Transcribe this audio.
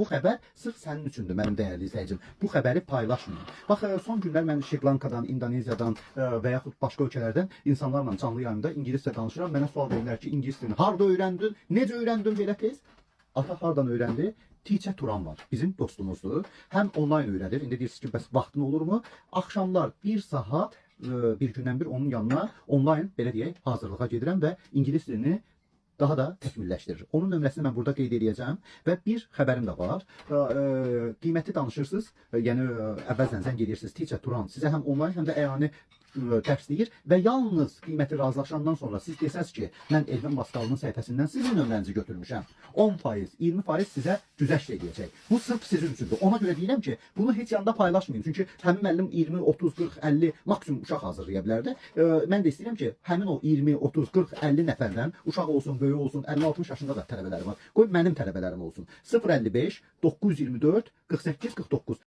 Bu xəbər sırf sənin üçündür mənim dəyərli izləyicim. Bu xəbəri paylaşmayın. Bax, son günlər mən Şri-Lankadan, İndoneziyadan və yaxud başqa ölkələrdən insanlarla canlı yayımda ingiliscə danışıram. Mənə sual verirlər ki, ingilis dilini harda öyrəndin? Necə öyrəndin belə tez? Ata hardan öyrəndi? Teacher Turan var. Bizim dostumuzdur. Həm online öyrədir. İndi deyirsiniz ki, bəs vaxtın olurmu? Axşamlar 1 saat bir gündən bir onun yanına online belə deyək, hazırlığa gedirəm və ingilis dilini daha da təkmilləşdirir. Onun nömrəsini mən burada qeyd edəcəm və bir xəbərim də var. Qiymətli danışırsınız, yəni əvvəlcədən zəng edirsiniz, Teacher Turan sizə həm online, həm də əyani tərsləyir və yalnız qiyməti razılaşandan sonra siz desəz ki, mən Elvin Baskalının səhifəsindən sizin nömrənizi götürmüşəm. 10%, 20% sizə güzəşt edəcək. Bu sırf sizin üçündür. Ona görə deyirəm ki, bunu heç yanda paylaşmayın. Çünki həmin müəllim 20, 30, 40, 50 maksimum uşaq hazırlaya bilər də. Mən də istəyirəm ki, həmin o 20, 30, 40, 50 nəfərdən uşaq olsun, böyük olsun, 50-60 yaşında da tələbələrim var. Qoy mənim tələbələrim olsun. 055 924 48 49